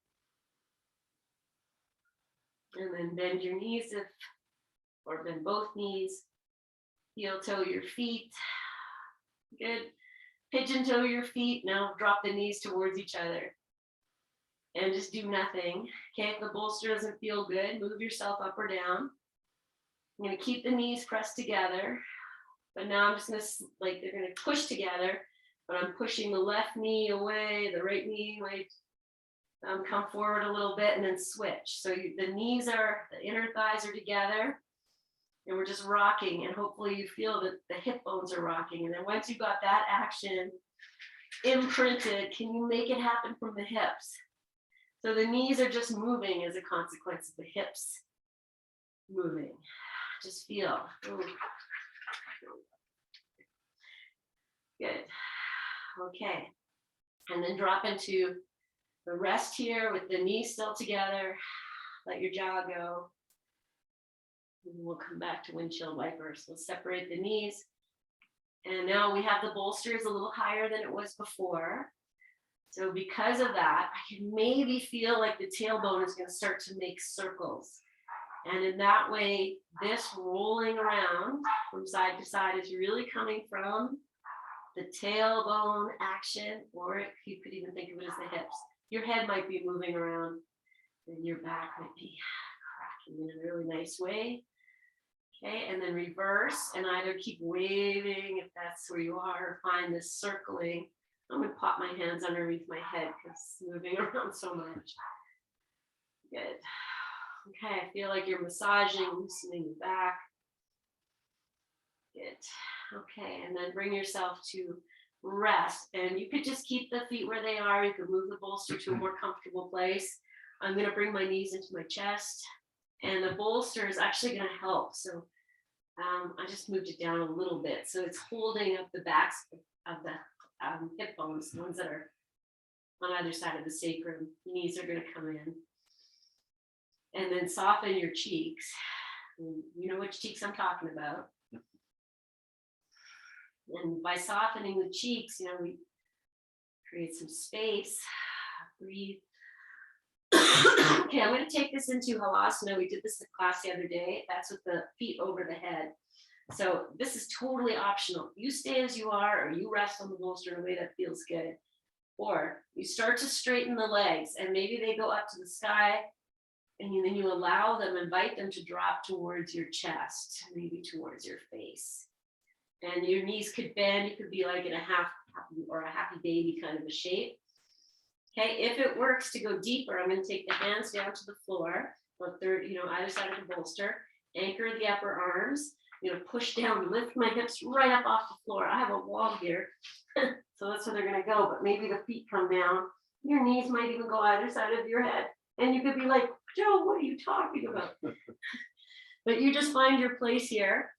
And then bend your knees or bend both knees. Heel toe your feet. Good. Pigeon toe your feet. Now drop the knees towards each other. And just do nothing. Okay, if the bolster doesn't feel good, move yourself up or down. I'm gonna keep the knees pressed together. But now I'm just gonna, they're gonna push together, but I'm pushing the left knee away, the right knee away. Come forward a little bit and then switch. So the inner thighs are together and we're just rocking, and hopefully you feel that the hip bones are rocking. And then once you've got that action imprinted, can you make it happen from the hips? So the knees are just moving as a consequence of the hips moving. Just feel. Ooh. Good. Okay. And then drop into the rest here with the knees still together. Let your jaw go. And we'll come back to windshield wipers. We'll separate the knees. And now we have the bolsters a little higher than it was before. So because of that, I can maybe feel like the tailbone is going to start to make circles. And in that way, this rolling around from side to side is really coming from the tailbone action, or you could even think of it as the hips. Your head might be moving around and your back might be cracking in a really nice way. Okay, and then reverse and either keep waving if that's where you are, or find this circling. I'm gonna pop my hands underneath my head because it's moving around so much. Good. Okay, I feel like you're massaging, loosening the back. Good. Okay, and then bring yourself to rest. And you could just keep the feet where they are. You could move the bolster to a more comfortable place. I'm gonna bring my knees into my chest. And the bolster is actually gonna help. So I just moved it down a little bit. So it's holding up the backs of the hip bones, the ones that are on either side of the sacrum. Knees are gonna come in. And then soften your cheeks. You know which cheeks I'm talking about. And by softening the cheeks, we create some space. Breathe. Okay, I'm going to take this into Halasana. We did this in class the other day. That's with the feet over the head. So this is totally optional. You stay as you are, or you rest on the bolster in a way that feels good. Or you start to straighten the legs, and maybe they go up to the sky, and then you allow them, invite them to drop towards your chest, maybe towards your face. And your knees could bend. You could be like in a happy baby kind of a shape. Okay, if it works to go deeper, I'm going to take the hands down to the floor, either side of the bolster, anchor the upper arms, push down, lift my hips right up off the floor. I have a wall here, so that's where they're going to go, but maybe the feet come down. Your knees might even go either side of your head. And you could be like, Joe, what are you talking about? But you just find your place here.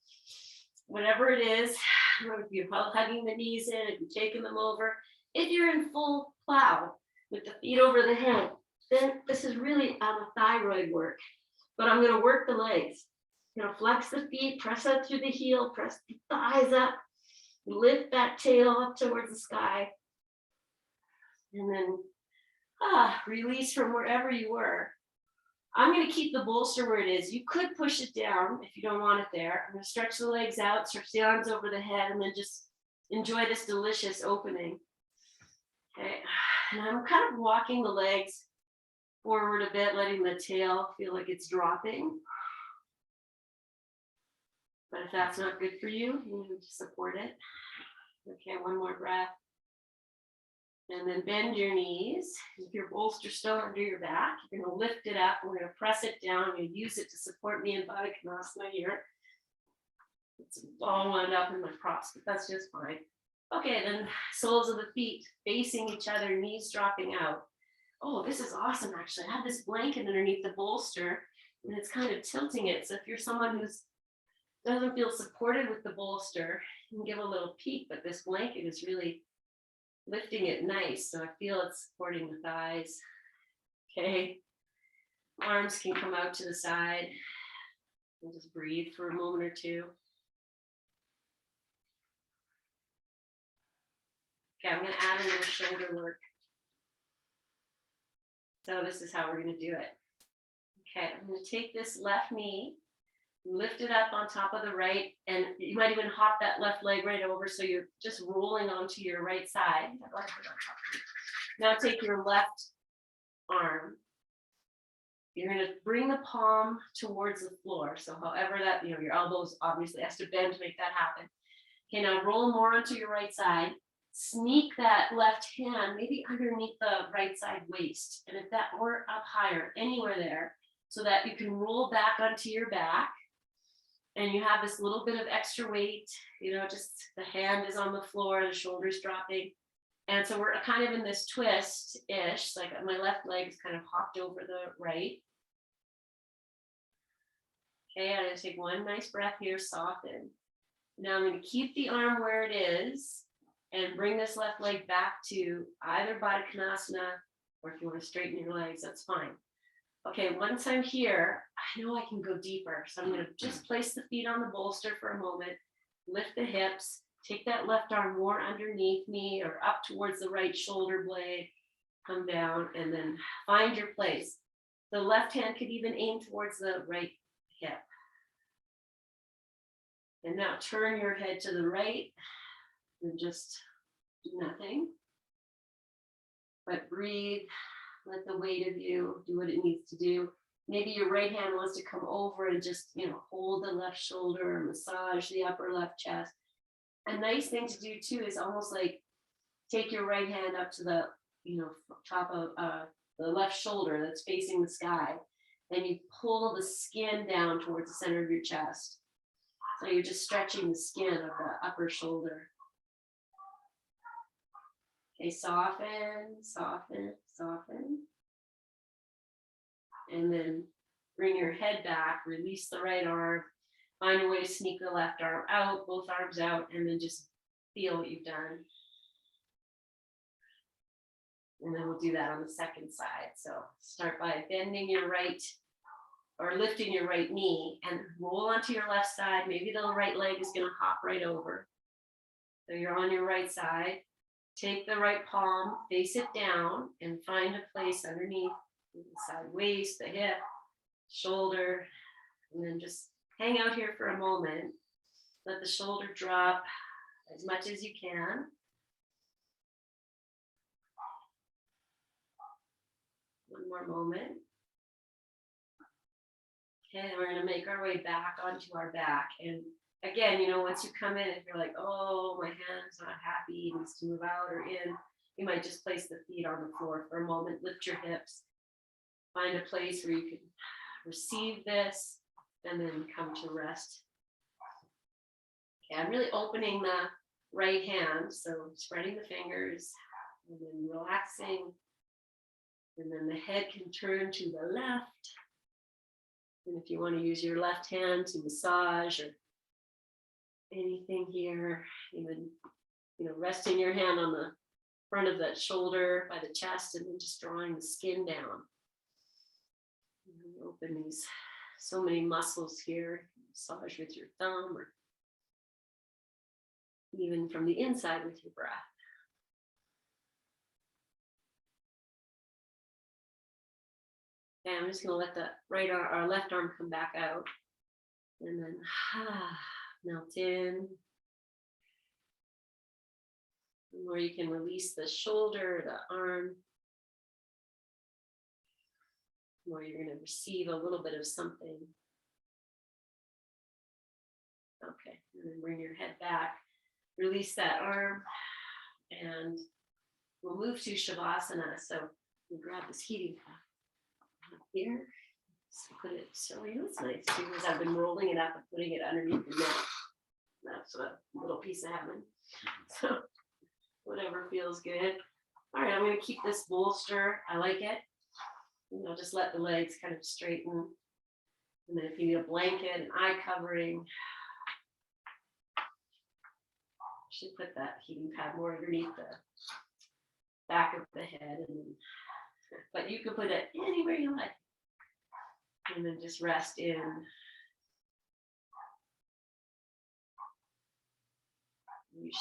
Whatever it is, if you're hugging the knees in, if you're taking them over, if you're in full plow with the feet over the head, then this is really thyroid work. But I'm going to work the legs. Flex the feet, press out through the heel, press the thighs up, lift that tail up towards the sky, and then release from wherever you were. I'm going to keep the bolster where it is. You could push it down if you don't want it there. I'm going to stretch the legs out, stretch the arms over the head, and then just enjoy this delicious opening. Okay, and I'm kind of walking the legs forward a bit, letting the tail feel like it's dropping. But if that's not good for you, you need to support it. Okay, one more breath. And then bend your knees. If your bolster's still under your back, you're going to lift it up. We're going to press it down. I'm going to use it to support me in Baddha Konasana here. It's all wound up in my props, but that's just fine. Okay, then soles of the feet facing each other, knees dropping out. Oh, this is awesome, actually. I have this blanket underneath the bolster, and it's kind of tilting it. So if you're someone who's doesn't feel supported with the bolster, you can give a little peek, but this blanket is really lifting it nice. So I feel it's supporting the thighs. Okay. Arms can come out to the side. And just breathe for a moment or two. Okay, I'm going to add a little shoulder work. So this is how we're going to do it. Okay, I'm going to take this left knee, lift it up on top of the right, and you might even hop that left leg right over so you're just rolling onto your right side. Now take your left arm. You're going to bring the palm towards the floor. So however that, your elbows obviously has to bend to make that happen. Okay, now roll more onto your right side. Sneak that left hand maybe underneath the right side waist. And if that were up higher, anywhere there, so that you can roll back onto your back. And you have this little bit of extra weight, just the hand is on the floor, the shoulders dropping. And so we're kind of in this twist-ish, like my left leg is kind of hopped over the right. Okay, I'm going to take one nice breath here, soften. Now I'm going to keep the arm where it is and bring this left leg back to either Baddha Konasana, or if you want to straighten your legs, that's fine. Okay, once I'm here, I know I can go deeper. So I'm going to just place the feet on the bolster for a moment, lift the hips, take that left arm more underneath me or up towards the right shoulder blade, come down, and then find your place. The left hand could even aim towards the right hip. And now turn your head to the right and just do nothing. But breathe, let the weight of you do what it needs to do. Maybe your right hand wants to come over and just, hold the left shoulder, massage the upper left chest. A nice thing to do too is almost like take your right hand up to the, top of the left shoulder that's facing the sky. Then you pull the skin down towards the center of your chest. So you're just stretching the skin of the upper shoulder. Okay, soften, soften, soften. And then bring your head back, release the right arm, find a way to sneak the left arm out, both arms out, and then just feel what you've done. And then we'll do that on the second side. So start by bending your right or lifting your right knee and roll onto your left side. Maybe the right leg is going to hop right over. So you're on your right side. Take the right palm, face it down, and find a place underneath the side waist, the hip, shoulder, and then just hang out here for a moment. Let the shoulder drop as much as you can. One more moment. Okay, we're going to make our way back onto our back. And again, once you come in, if you're like, oh, my hand's not happy, it needs to move out or in, you might just place the feet on the floor for a moment, lift your hips, find a place where you can receive this, and then come to rest. Okay, I'm really opening the right hand, so spreading the fingers, and then relaxing, and then the head can turn to the left. And if you want to use your left hand to massage or anything here, even, resting your hand on the front of that shoulder by the chest and then just drawing the skin down. And open these, so many muscles here. Massage with your thumb or even from the inside with your breath. Okay, I'm just going to let the right arm, our left arm come back out. And then melt in. Or you can release the shoulder, the arm. Or you're going to receive a little bit of something. Okay, and then bring your head back. Release that arm. And we'll move to Shavasana. So we grab this heating pad here. So put it, so it's nice too, because I've been rolling it up and putting it underneath the neck. That's a little piece of heaven. So whatever feels good. All right, I'm going to keep this bolster. I like it. And I'll just let the legs kind of straighten. And then if you need a blanket, an eye covering, should put that heating pad more underneath the back of the head. But you can put it anywhere you like. And then just rest in. You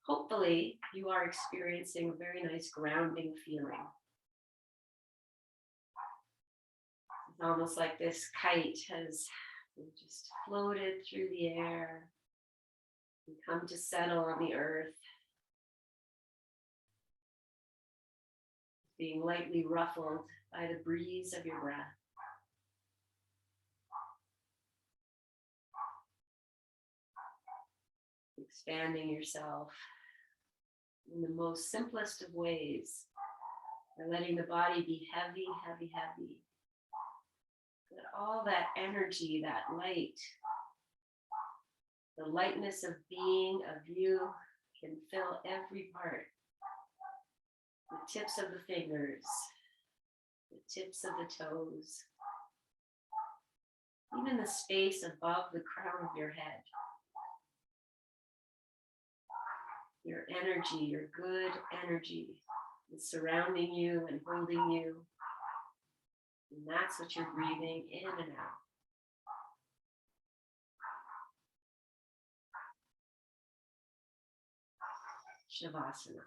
hopefully you are experiencing a very nice grounding feeling. It's almost like this kite has just floated through the air and come to settle on the earth, being lightly ruffled by the breeze of your breath. Expanding yourself in the most simplest of ways, by letting the body be heavy, heavy, heavy. But all that energy, that light, the lightness of being, of you, can fill every part. The tips of the fingers, the tips of the toes, even the space above the crown of your head. Your energy, your good energy is surrounding you and holding you. And that's what you're breathing in and out. Shavasana.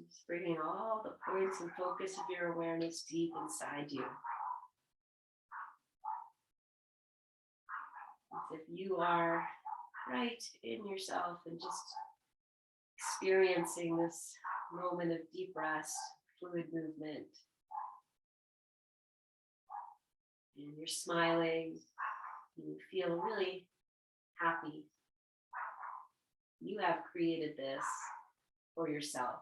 Just bringing all the points and focus of your awareness deep inside you. As if you are right in yourself and just experiencing this moment of deep rest, fluid movement. And you're smiling, and you feel really happy. You have created this for yourself.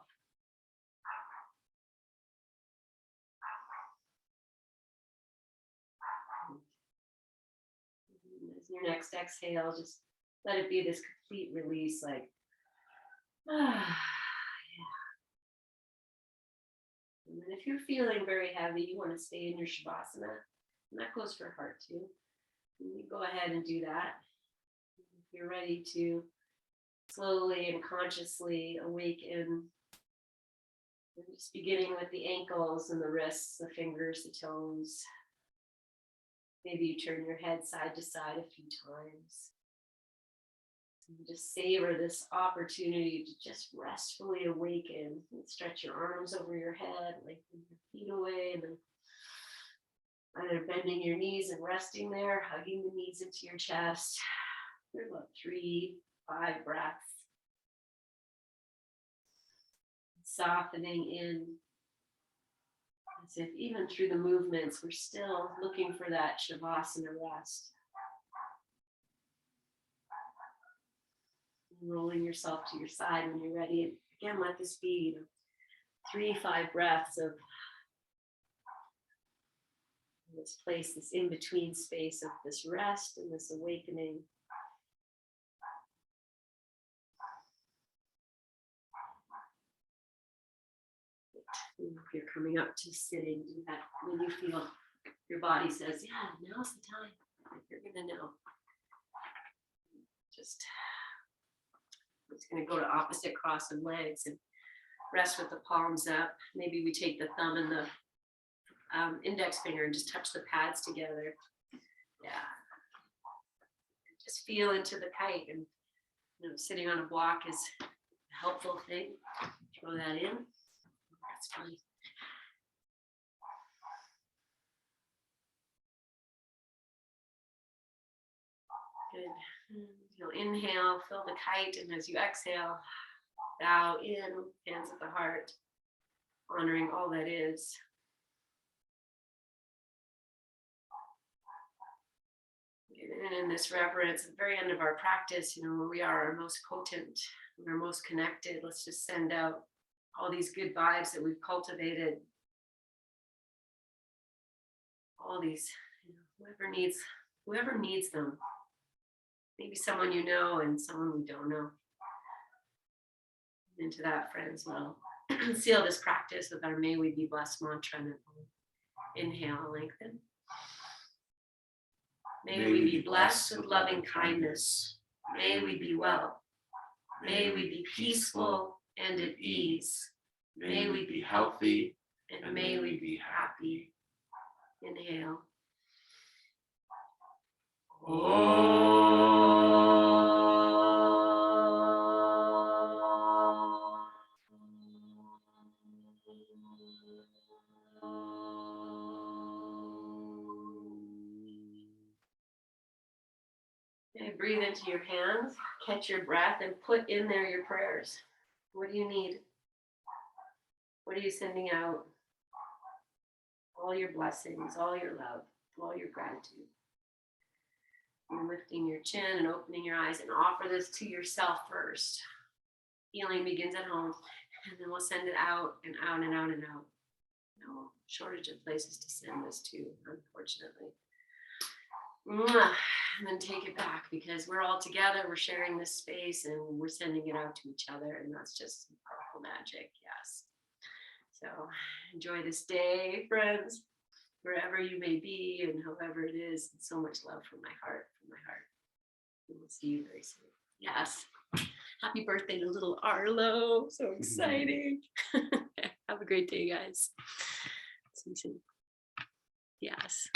As your next exhale, just let it be this complete release, like, yeah. And then if you're feeling very heavy, you want to stay in your Shavasana, and that goes for heart too. And you go ahead and do that. If you're ready to slowly and consciously awaken, and just beginning with the ankles and the wrists, the fingers, the toes. Maybe you turn your head side to side a few times. And just savor this opportunity to just restfully awaken. And stretch your arms over your head, lengthen your feet away, and then either bending your knees and resting there, hugging the knees into your chest. There's about 3-5 breaths. Softening in. As if even through the movements, we're still looking for that Shavasana rest. Rolling yourself to your side when you're ready. And again, let this be 3-5 breaths of this place, this in-between space of this rest and this awakening. If you're coming up to sitting, do that when you feel your body says, yeah, now's the time. You're going to know. Just going to go to opposite crossed legs and rest with the palms up. Maybe we take the thumb and the index finger and just touch the pads together. Yeah. Just feel into the kite, and sitting on a block is a helpful thing. Throw that in. That's fine. Good. You'll inhale, fill the kite, and as you exhale, bow in, hands at the heart, honoring all that is. And in this reverence, at the very end of our practice, where we are our most potent, we're most connected, let's just send out all these good vibes that we've cultivated. All these, whoever needs them. Maybe someone you know and someone we don't know. Into that, friends, we'll seal this practice with our May We Be Blessed mantra. And inhale, lengthen. May we be blessed with loving kindness. May we be well. May we be peaceful and at ease. May we be healthy and may we be happy. Inhale. Okay, breathe into your hands, catch your breath, and put in there your prayers. What do you need? What are you sending out? All your blessings, all your love, all your gratitude. And lifting your chin and opening your eyes, and offer this to yourself first. Healing begins at home, and then we'll send it out and out and out and out. No shortage of places to send this to, unfortunately. And then take it back, because we're all together, we're sharing this space, and we're sending it out to each other, and that's just powerful magic. Yes. So enjoy this day, friends, wherever you may be and however it is. So much love from my heart, And we'll see you very soon. Yes. Happy birthday to little Arlo. So exciting. Have a great day, guys. See you soon. Yes.